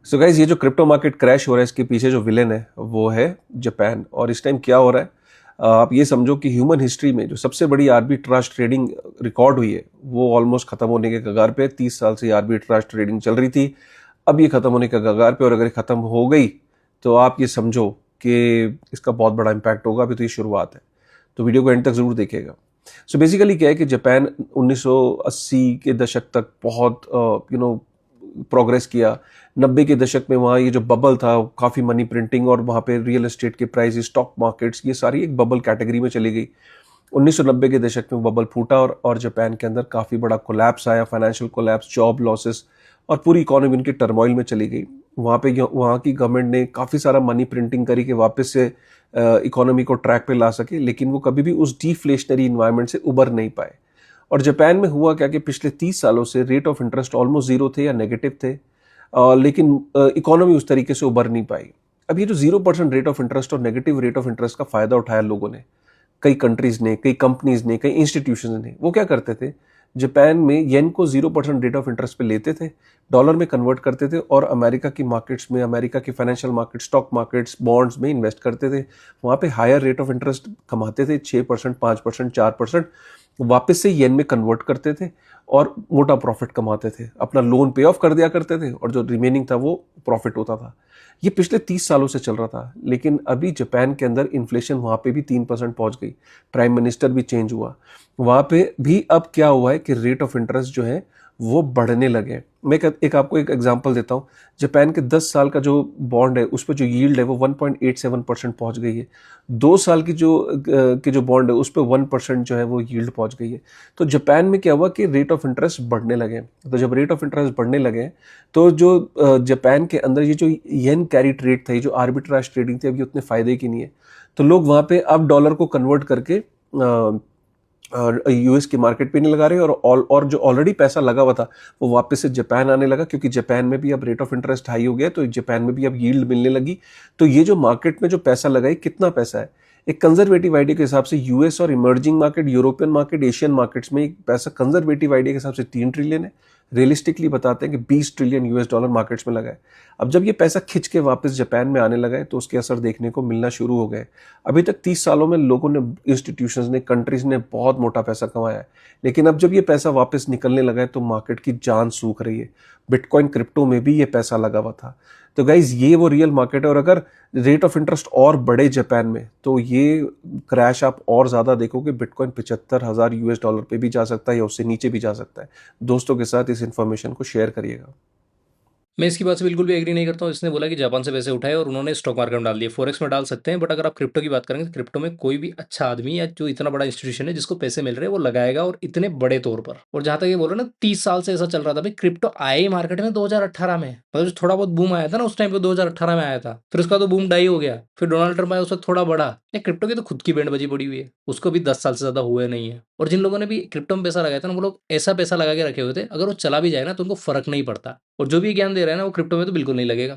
So guys, ये जो crypto market crash हो रहा है इसके पीछे जो विलेन है वो है जापान। और इस टाइम क्या हो रहा है, आप ये समझो कि ह्यूमन हिस्ट्री में जो सबसे बड़ी आर्बिट्राज ट्रेडिंग रिकॉर्ड हुई है वो ऑलमोस्ट खत्म होने के कगार पे। 30 साल से आर्बिट्राज ट्रेडिंग चल रही थी, अब ये खत्म होने के कगार पे। और अगर ये खत्म हो गई तो आप ये समझो कि इसका बहुत बड़ा इम्पैक्ट होगा। अभी तो ये शुरुआत है, तो वीडियो को एंड तक जरूर देखिएगा। सो बेसिकली क्या है कि जापान 1980 के दशक तक बहुत प्रोग्रेस किया। 90 के दशक में वहाँ ये जो बबल था, काफ़ी मनी प्रिंटिंग और वहाँ पे रियल एस्टेट के प्राइस, स्टॉक मार्केट्स, ये सारी एक बबल कैटेगरी में चली गई। 1990 के दशक में बबल फूटा और जापान के अंदर काफ़ी बड़ा कोलैप्स आया, फाइनेंशियल कोलैप्स, जॉब लॉसेस, और पूरी इकोनॉमी उनकी टर्मोइल में चली गई। वहाँ की गवर्नमेंट ने काफ़ी सारा मनी प्रिंटिंग करी कि वापस से इकोनॉमी को ट्रैक पे ला सके, लेकिन वो कभी भी उस डिफ्लेशनरी इन्वायरमेंट से उबर नहीं पाए। और जापान में हुआ क्या कि पिछले 30 सालों से rate of interest almost zero थे या नेगेटिव थे, लेकिन इकोनॉमी उस तरीके से उबर नहीं पाई। अब ये जो 0% रेट ऑफ इंटरेस्ट और नेगेटिव रेट ऑफ इंटरेस्ट का फायदा उठाया लोगों ने, कई कंट्रीज ने, कई कंपनीज ने, कई इंस्टीट्यूशन ने, वो क्या करते थे, जापान में येन को 0% रेट ऑफ इंटरेस्ट पे लेते थे, डॉलर में कन्वर्ट करते थे और अमेरिका की मार्केट्स में, अमेरिका की financial market, stock markets, bonds में इन्वेस्ट करते थे। वहाँ पे हायर रेट ऑफ इंटरेस्ट कमाते थे, 6%, 5%, 4%, वापस से येन में कन्वर्ट करते थे और मोटा प्रॉफिट कमाते थे। अपना लोन पे ऑफ कर दिया करते थे और जो रिमेनिंग था वो प्रॉफिट होता था। ये पिछले 30 सालों से चल रहा था, लेकिन अभी जापान के अंदर इन्फ्लेशन वहाँ पे भी 3% पहुँच गई। प्राइम मिनिस्टर भी चेंज हुआ, वहाँ पे भी अब क्या हुआ है कि रेट ऑफ इंटरेस्ट जो है वो बढ़ने लगे। मैं आपको एक एग्जांपल देता हूँ। जापान के 10 साल का जो बॉन्ड है उस पर जो यील्ड है वो 1.87% पहुंच गई है। 2 साल की जो बॉन्ड है उस पर 1% जो है वो यील्ड पहुंच गई है। तो जापान में क्या हुआ कि रेट ऑफ इंटरेस्ट बढ़ने लगे। तो जब रेट ऑफ इंटरेस्ट बढ़ने लगे तो जो जापान के अंदर ये जो येन कैरी ट्रेड था, ये जो आर्बिट्राज ट्रेडिंग थी, अब ये उतने फायदे की नहीं है। तो लोग वहां पे अब डॉलर को कन्वर्ट करके यूएस की मार्केट पे नहीं लगा रहे, और जो ऑलरेडी पैसा लगा हुआ था वो वापस से जापान आने लगा, क्योंकि जापान में भी अब रेट ऑफ इंटरेस्ट हाई हो गया, तो जापान में भी अब यील्ड मिलने लगी। तो ये जो मार्केट में जो पैसा लगा है, कितना पैसा है, एक कंजर्वेटिव आइडिया के हिसाब से यूएस और emerging market, European market, Asian markets में पैसा कंजर्वेटिव आइडिया के हिसाब से 3 ट्रिलियन है। रियलिस्टिकली बताते हैं कि 20 ट्रिलियन यूएस डॉलर मार्केट्स में लगा है। अब जब ये पैसा खिंच के वापस जापान में आने लगा है तो उसके असर देखने को मिलना शुरू हो गए। अभी तक 30 सालों में लोगों ने, इंस्टीट्यूशंस ने, कंट्रीज ने बहुत मोटा पैसा कमाया है, लेकिन अब जब ये पैसा वापस निकलने लगा है तो मार्केट की जान सूख रही है। बिटकॉइन, क्रिप्टो में भी ये पैसा लगा हुआ था। तो गाइज, ये वो रियल मार्केट है। और अगर रेट ऑफ इंटरेस्ट और बढ़े जापान में तो ये क्रैश आप और ज्यादा देखोगे। बिटकॉइन 75,000 यूएस डॉलर पे भी जा सकता है या उससे नीचे भी जा सकता है। दोस्तों के साथ इस इंफॉर्मेशन को शेयर करिएगा। मैं इसकी बात से बिल्कुल भी एग्री नहीं करता हूँ। इसने बोला कि जापान से पैसे उठाए और उन्होंने स्टॉक मार्केट में डाल दिए। फॉरेक्स में डाल सकते हैं, बट अगर आप क्रिप्टो की बात करेंगे तो क्रिप्टो में कोई भी अच्छा आदमी या जो इतना बड़ा इंस्टीट्यूशन है जिसको पैसे मिल रहे हैं वो लगाएगा, और इतने बड़े तौर पर। और जहां तक ये बोल रहे हैं ना, 30 साल से ऐसा चल रहा था भाई। क्रिप्टो आया ही मार्केट में 2018 में, मतलब जो थोड़ा बहुत बूम आया था ना उस टाइम पे 2018 में आया था। फिर उसका तो बूम डाई हो गया, फिर डोनाल्ड ट्रंप आया, उसका थोड़ा बढ़ा। ये क्रिप्टो की तो खुद की बैंड बजी पड़ी हुई है, उसको भी 10 साल से ज्यादा हुए नहीं है। और जिन लोगों ने भी क्रिप्टो में पैसा लगाया था ना, वो लोग ऐसा पैसा लगा के रखे हुए थे, अगर वो चला भी जाए ना तो उनको फर्क नहीं पड़ता। और जो भी ज्ञान दे रहा है ना वो क्रिप्टो में तो बिल्कुल नहीं लगेगा।